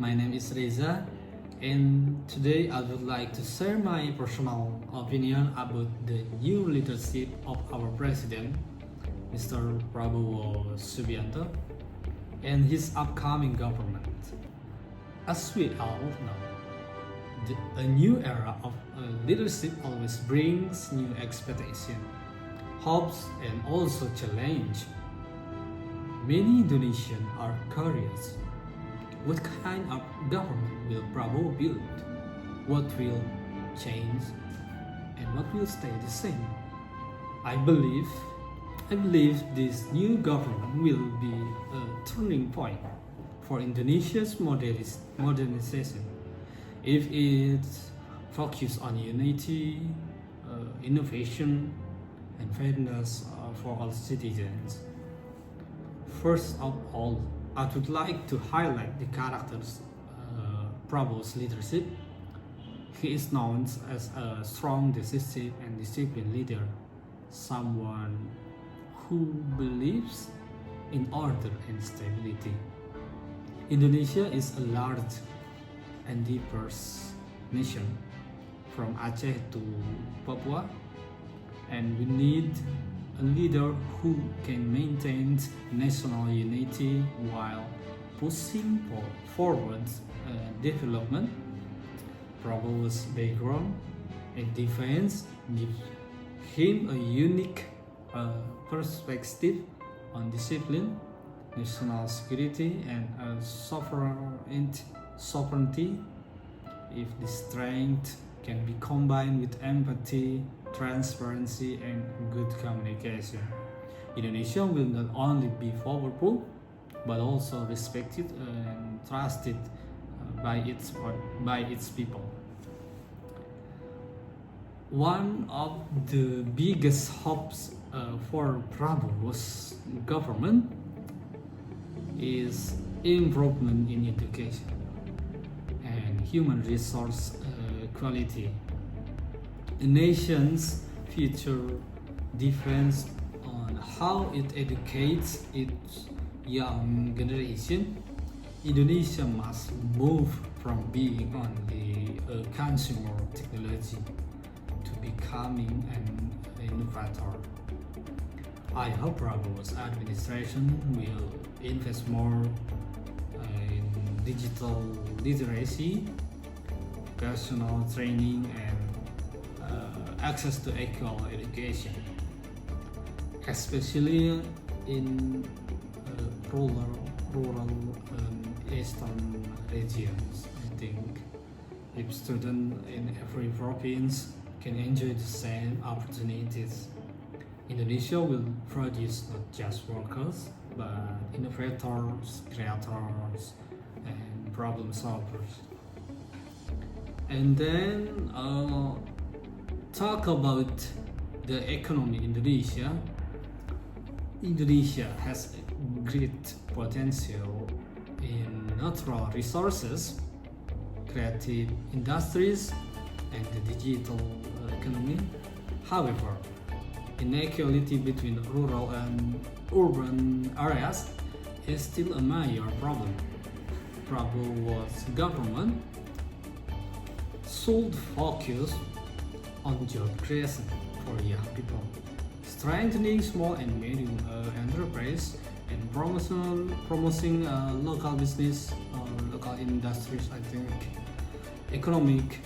My name is Reyza, and today I would like to share my personal opinion about the new leadership of our president, Mr. Prabowo Subianto, and his upcoming government. As we all know, a new era of leadership always brings new expectations, hopes, and also challenge. Many Indonesians are curious. What kind of government will Prabowo build? What will change and what will stay the same? I believe this new government will be a turning point for Indonesia's modernization. If it focuses on unity, innovation, and fairness for all citizens. First of all, I would like to highlight the characters Prabowo's leadership. He is known as a strong, decisive, and disciplined leader, someone who believes in order and stability. Indonesia is a large and diverse nation, from Aceh to Papua, and we need a leader who can maintain national unity while pushing forward development. Prabowo's background in defense gives him a unique perspective on discipline, national security, and sovereignty. If the strength can be combined with empathy, transparency, and good communication, Indonesia will not only be powerful but also respected and trusted by its people. One of the biggest hopes for Prabowo's government is improvement in education and human resource quality. The nation's future depends on how it educates its young generation. Indonesia must move from being only a consumer of technology to becoming an innovator. I hope Prabowo's administration will invest more in digital literacy, vocational training, and access to equal education, especially in rural and eastern regions. I think if students in every province can enjoy the same opportunities, Indonesia will produce not just workers but innovators, creators, and problem solvers. And then talk about the economy in Indonesia. Indonesia has a great potential in natural resources, creative industries, and the digital economy. However, inequality between rural and urban areas is still a major problem. Prabowo's government should focus on job creation for young people, strengthening small and medium enterprise, and promoting local business or local industries. I think economic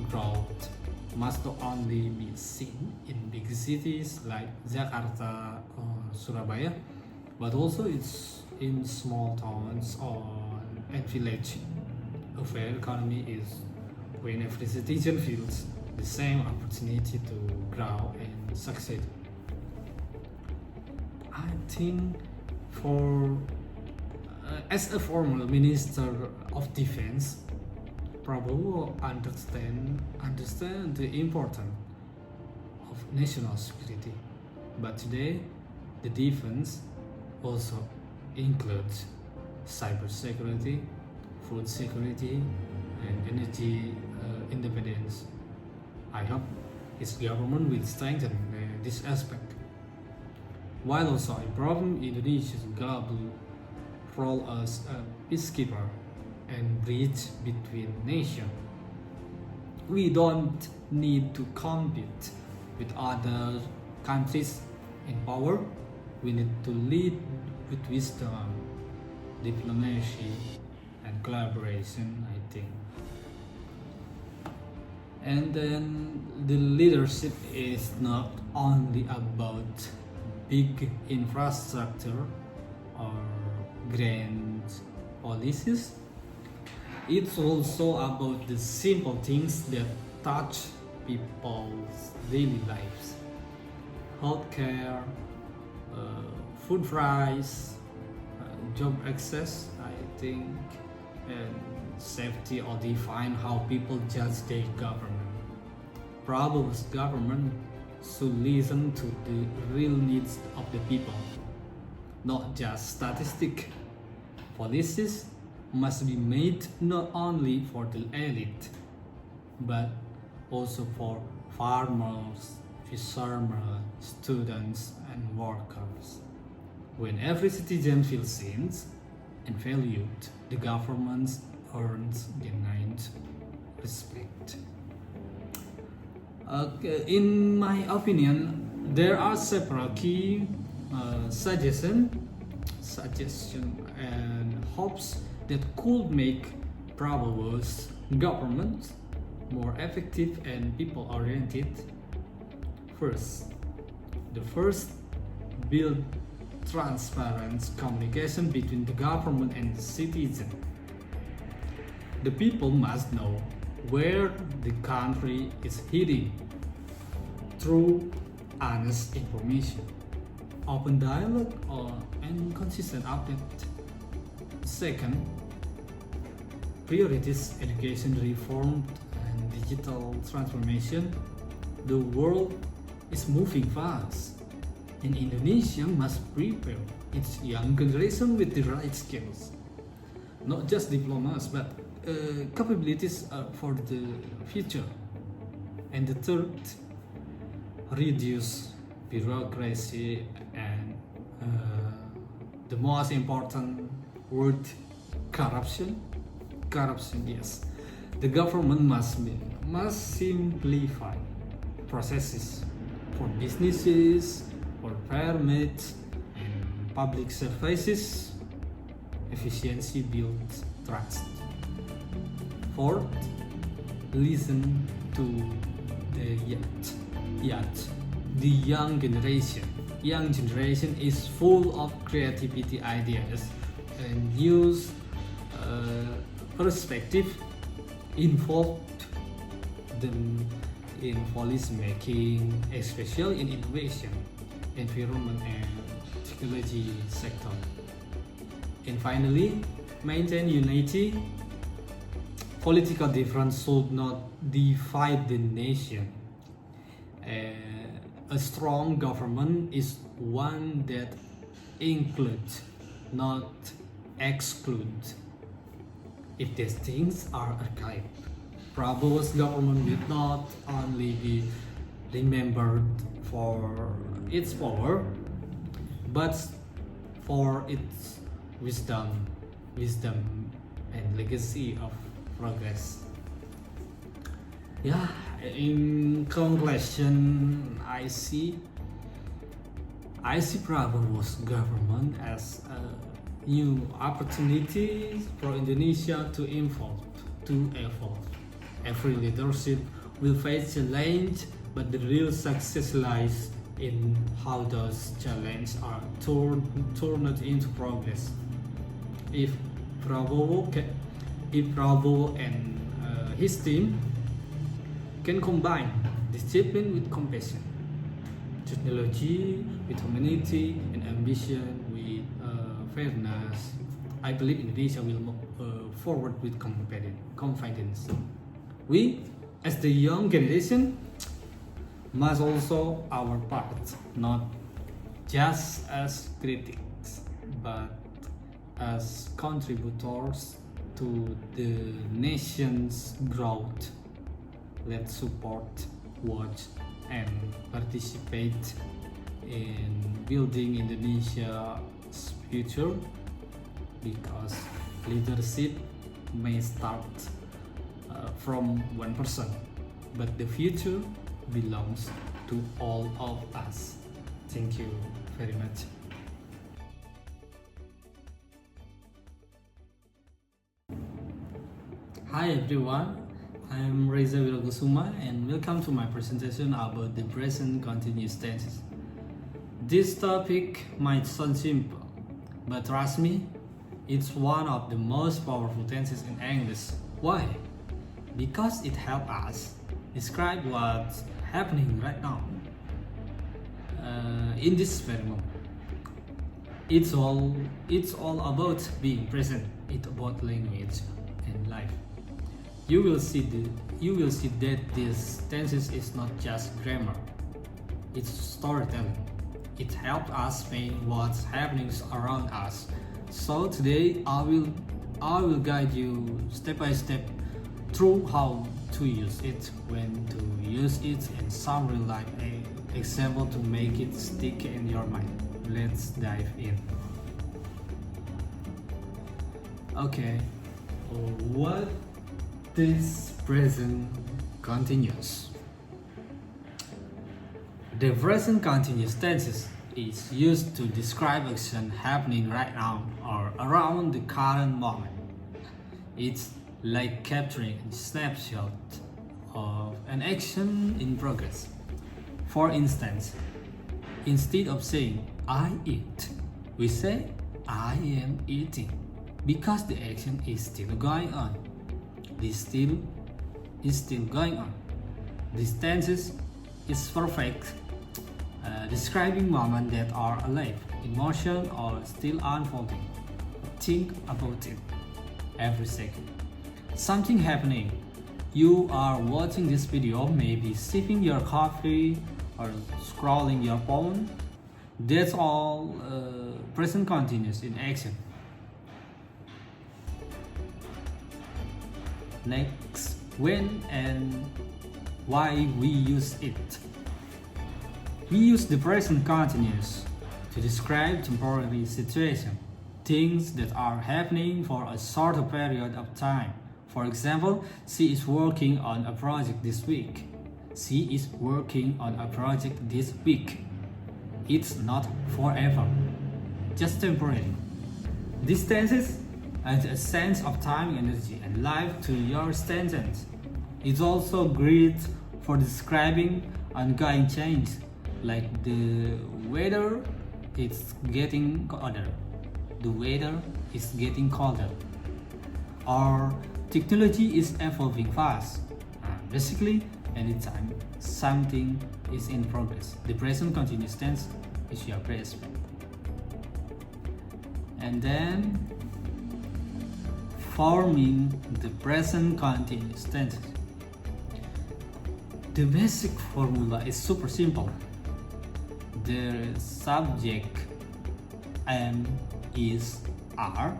growth must not only be seen in big cities like Jakarta or Surabaya, but also it's in small towns and villages. A fair economy is when every citizen feels the same opportunity to grow and succeed. I think as a former Minister of Defense, Prabowo understand the importance of national security. But today, the defense also includes cybersecurity, food security, and energy independence. I hope his government will strengthen this aspect, while also improving Indonesia's global role as a peacekeeper. and bridge between nations. We don't need to compete with other countries in power. We need to lead with wisdom, diplomacy, and collaboration, I think. And then the leadership is not only about big infrastructure or grand policies. It's also about the simple things that touch people's daily lives. Healthcare, food price, job access, I think, and safety or define how people judge their government. Prabowo's government should listen to the real needs of the people, not just statistics. Policies must be made not only for the elite, but also for farmers, fishermen, students, and workers. When every citizen feels seen and valued, the government earns genuine respect. In my opinion, there are several key suggestions and hopes that could make Prabowo's government more effective and people-oriented. First, build transparent communication between the government and the citizen. The people must know where the country is heading through honest information, open dialogue, and consistent update. Second, priorities education reform and digital transformation. The world is moving fast, and Indonesia must prepare its young generation with the right skills, not just diplomas, but capabilities for the future. And the third, reduce bureaucracy and the most important word, corruption. Corruption, yes. The government must simplify processes for businesses, for permits, and public services. Efficiency builds trust. Fourth, listen to the young generation. Young generation is full of creativity, ideas, and use perspective. Involved them in policy making, especially in innovation, environment, and technology sector. And finally, maintain unity. Political difference should not divide the nation. A strong government is one that includes, not excludes. If these things are archived, Prabowo's government will not only be remembered for its power, but for its wisdom and legacy of progress. Yeah, in conclusion, I see Prabowo's government as a new opportunity for Indonesia to evolve. Every leadership will face challenge, but the real success lies in how those challenges are turned into progress. If Prabowo and his team can combine discipline with compassion, technology with humanity, and ambition with fairness, I believe Indonesia will move forward with confidence. We, as the young generation, must also our part, not just as critics, but as contributors to the nation's growth. Let's support, watch, and participate in building Indonesia's future, because leadership may start from one person, but the future belongs to all of us. Thank you very much. Hi everyone, I'm Reyza Wirakusuma and welcome to my presentation about the present continuous tenses. This topic might sound simple, but trust me, it's one of the most powerful tenses in English. Why? Because it helps us describe what's happening right now, in this very moment. It's all about being present. It's about language and life. You will see that this tenses is not just grammar. It's storytelling. It helps us explain what's happening around us. So today I will guide you step by step through how to use it, when to use it, and some real life example to make it stick in your mind. Let's dive in. Okay, what is present continuous? The present continuous tenses is used to describe action happening right now or around the current moment. It's like capturing a snapshot of an action in progress. For instance, instead of saying I eat, we say I am eating, because the action is still going on. This still is still going on. This tenses is perfect, describing moments that are alive, in motion, or still unfolding. Think about it every second. Something happening. You are watching this video, maybe sipping your coffee or scrolling your phone. That's all present continuous in action. Next, when and why we use it. We use the present continuous to describe temporary situation, things that are happening for a shorter period of time. For example, she is working on a project this week. She is working on a project this week. It's not forever, just temporary. These tenses add a sense of time, energy, and life to your sentence. It's also great for describing ongoing change, like the weather is getting colder. The weather is getting colder. Or technology is evolving fast. Basically, anytime something is in progress, the present continuous tense is your present. And then forming the present continuous tense. The basic formula is super simple. The subject am, is, are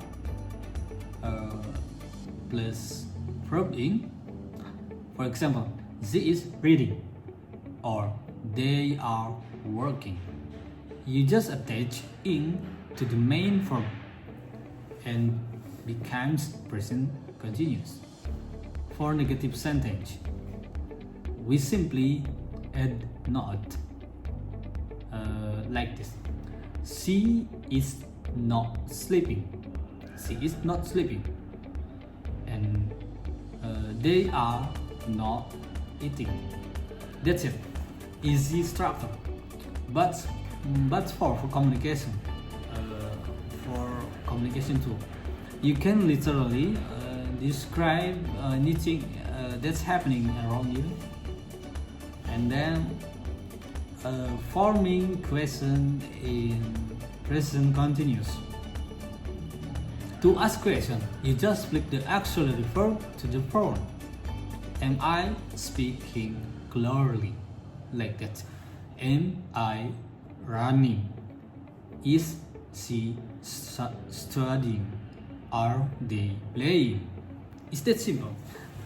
plus verb ing. For example, she is reading or they are working. You just attach ing to the main verb and becomes present continuous. For negative sentence, we simply add not, like this. She is not sleeping. She is not sleeping. And they are not eating. That's it. Easy structure. But for communication, too, you can literally describe anything that's happening around you, and then forming question in present continuous. To ask question, you just flip the auxiliary verb to the verb. Am I speaking clearly? Like that. Am I running? Is she studying? Are they playing? It's that simple.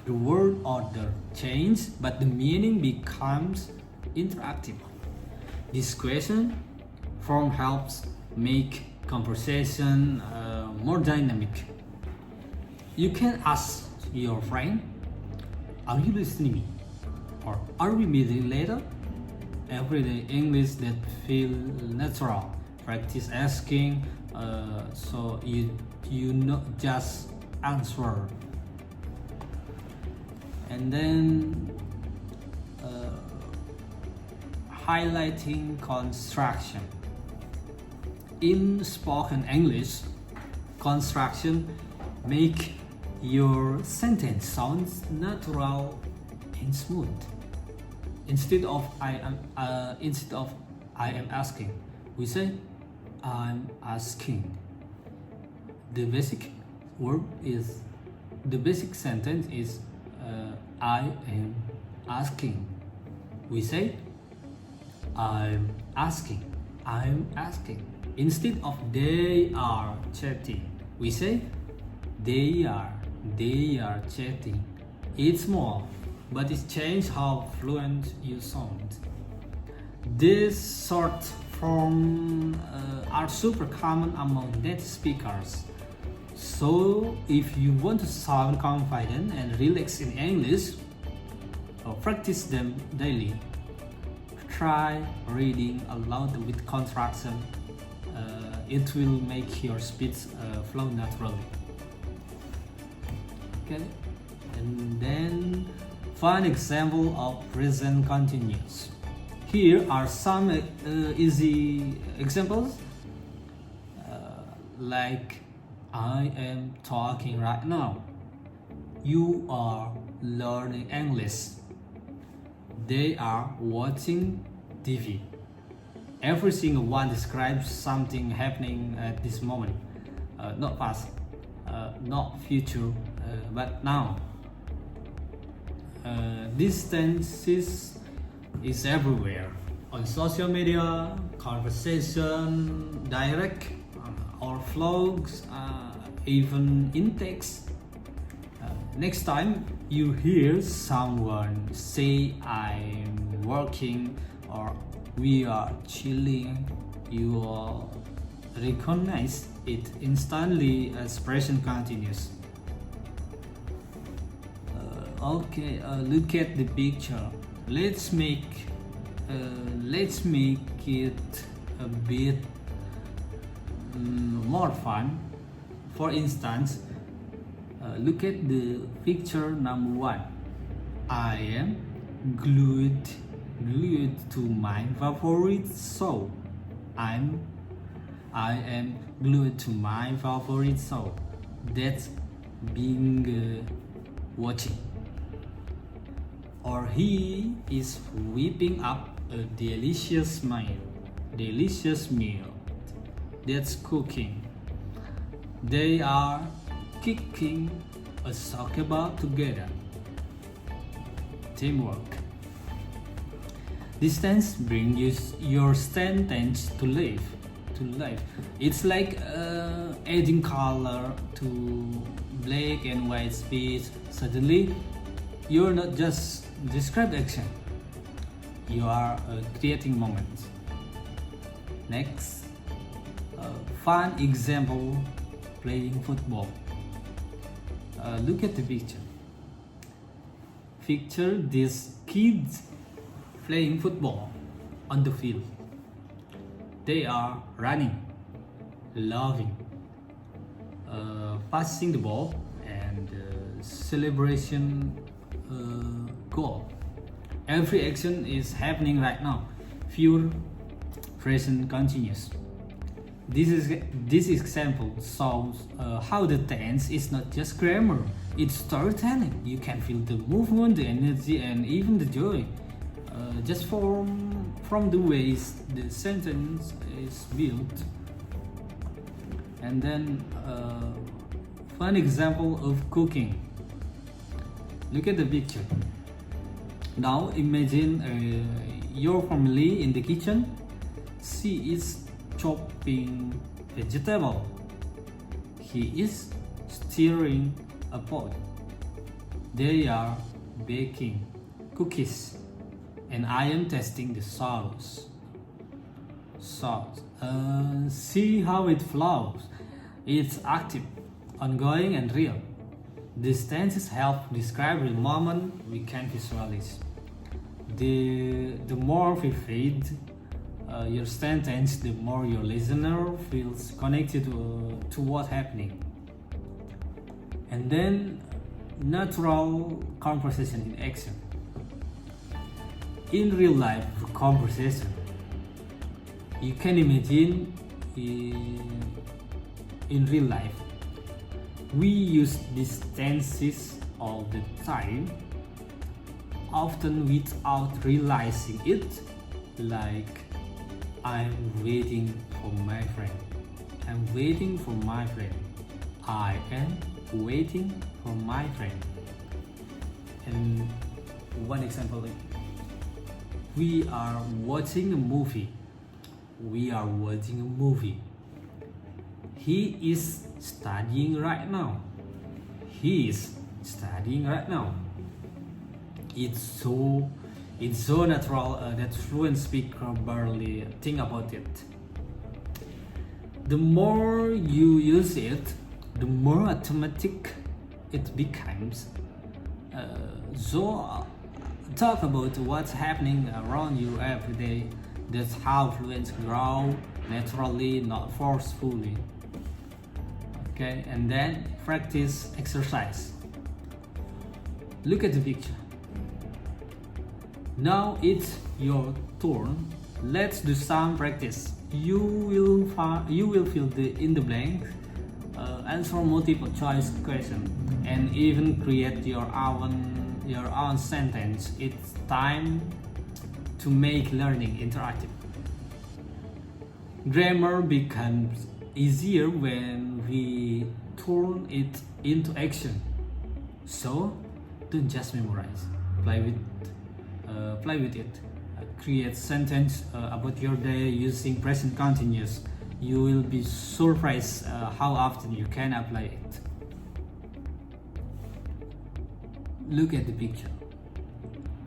The word order changes, but the meaning becomes interactive. This question form helps make conversation more dynamic. You can ask your friend, "Are you listening me?" or "Are we meeting later?" Everyday English that feel natural. Practice asking, so you not just answer. And then highlighting construction. In spoken English, construction make your sentence sounds natural and smooth. Instead of I am asking, we say I'm asking. The basic sentence is I am asking. We say I'm asking. Instead of they are chatting, we say they are chatting. It's small, but it changes how fluent you sound. These short forms are super common among native speakers. So if you want to sound confident and relaxed in English, practice them daily. Try reading aloud with contraction. It will make your speech flow naturally. Okay, and then fun example of present continuous. Here are some easy examples, like I am talking right now. You are learning English. They are watching TV. Every single one describes something happening at this moment, not past, not future, but now. This tense is everywhere on social media, conversation, direct or vlogs, even in text. Next time you hear someone say I'm working or we are chilling, you will recognize it instantly as present continuous. Look at the picture. Let's make it a bit more fun. For instance, look at the picture number 1. I am glued to my favorite show. I am glued to my favorite show. That's being watching. Or he is whipping up a delicious meal. That's cooking. They are kicking a soccer ball together. Teamwork. This tense brings your sentence to life. It's like adding color to black and white speech. Suddenly, you're not just describing action. You are creating moments. Next, fun example: playing football. Look at the picture. Picture these kids playing football on the field. They are running, laughing, passing the ball, and celebration goal. Every action is happening right now. Pure present continuous. This example shows how the tense is not just grammar, it's storytelling. You can feel the movement, the energy, and even the joy just from the ways the sentence is built. And then fun example of cooking. Look at the picture. Now imagine your family in the kitchen. She is chopping vegetable. He is stirring a pot. They are baking cookies, and I am testing the sauce. See how it flows. It's active, ongoing, and real. These tenses help describe the moment we can visualize. The more vivid your sentence, the more your listener feels connected to what's happening. And then, natural conversation in action. In real life conversation, you can imagine in real life, we use these tenses all the time, often without realizing it, like I'm waiting for my friend. I'm waiting for my friend. I am waiting for my friend. And one example, we are watching a movie. We are watching a movie. He is studying right now. He is studying right now. It's so natural that fluent speaker barely think about it. The more you use it, the more automatic it becomes. So talk about what's happening around you every day. That's how fluency grow naturally, not forcefully. Okay, and then practice exercise. Look at the picture. Now it's your turn. Let's do some practice. You will fill in the blank, answer multiple choice question, and even create your own sentence. It's time to make learning interactive. Grammar becomes easier when we turn it into action. So don't just memorize. Play with it. Create sentence about your day using present continuous. You will be surprised how often you can apply it. Look at the picture.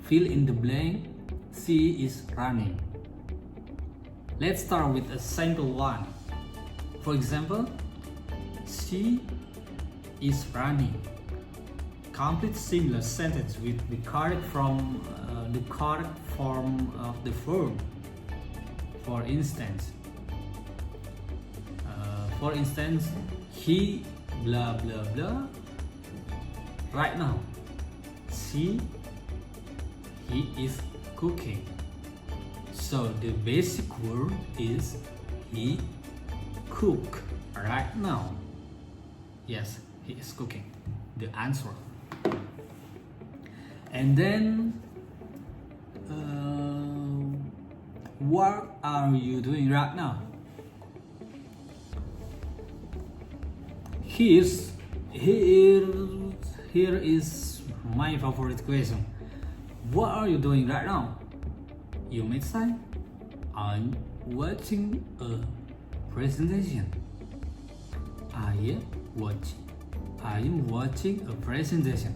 Fill in the blank. She is running. Let's start with a simple one. For example, she is running. Complete similar sentence with the correct form of the verb. For instance, he blah blah blah right now. He is cooking. So the basic word is he cook right now. Yes, he is cooking. The answer. And then what are you doing right now? Here is my favorite question. What are you doing right now? You might say, I'm watching a presentation. I am watching a presentation.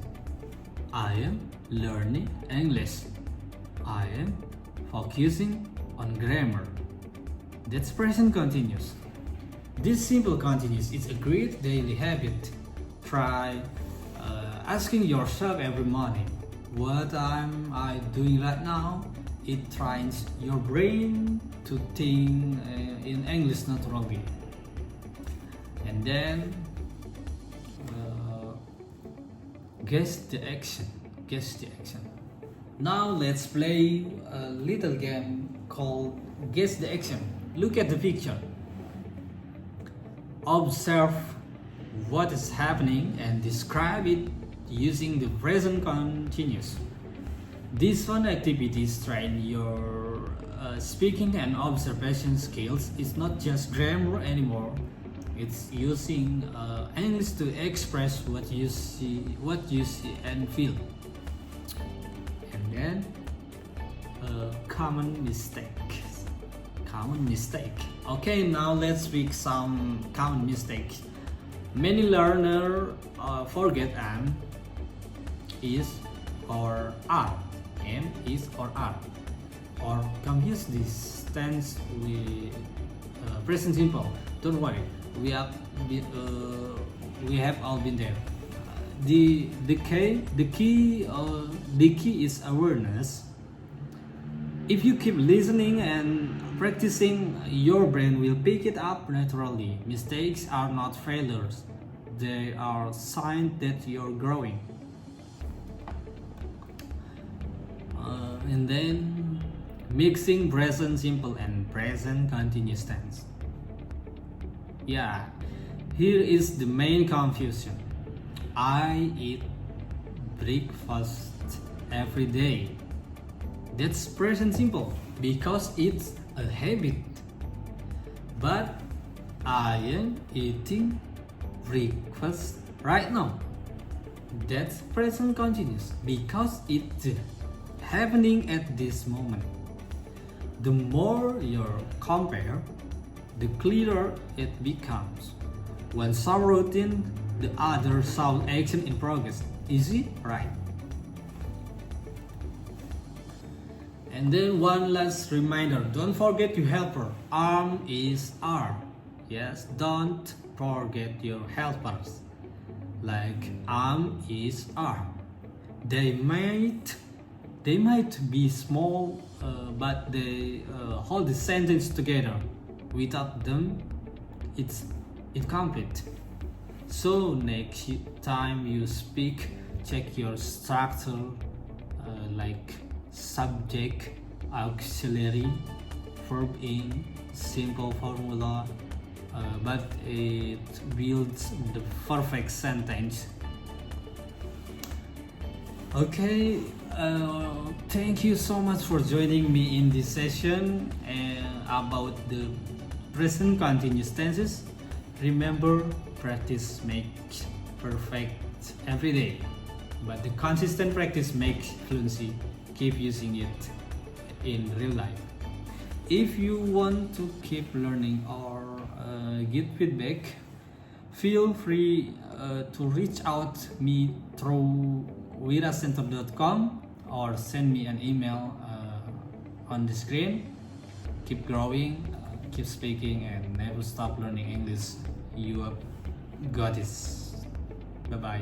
I am learning English. I am focusing on grammar. That's present continuous. This simple continuous is a great daily habit. Try asking yourself every morning, what am I doing right now? It trains your brain to think in English naturally. And then guess the action. Now let's play a little game called Guess the Action. Look at the picture. Observe what is happening and describe it using the present continuous. This fun activity trains your speaking and observation skills. It's not just grammar anymore. It's using English to express what you see and feel. And then common mistake. Okay, now let's pick some common mistakes. Many learners forget am, is, or are. Am, is, or are. Or confuse this tense with present simple. Don't worry, we have all been there. the key is awareness. If you keep listening and practicing, your brain will pick it up naturally. Mistakes are not failures, they are signs that you're growing. And then mixing present simple and present continuous tense. Yeah, here is the main confusion. I eat breakfast every day. That's present simple because it's a habit. But I am eating breakfast right now. That's present continuous because it's happening at this moment. The more you compare, the clearer it becomes. One some routine, the other some action in progress. Easy, right? And then one last reminder, don't forget your helper. Arm is arm. Yes, don't forget your helpers. Like arm is arm. They might be small, but they hold the sentence together. Without them, it's incomplete. So next time you speak, check your structure, like subject, auxiliary, verb in, simple formula, but it builds the perfect sentence. Okay, thank you so much for joining me in this session about the present continuous tenses. Remember, practice makes perfect every day, but the consistent practice makes fluency. Keep using it in real life. If you want to keep learning or get feedback, feel free to reach out me through wiracenter.com or send me an email on the screen. Keep growing, keep speaking, and never stop learning English. You have got this. Bye bye.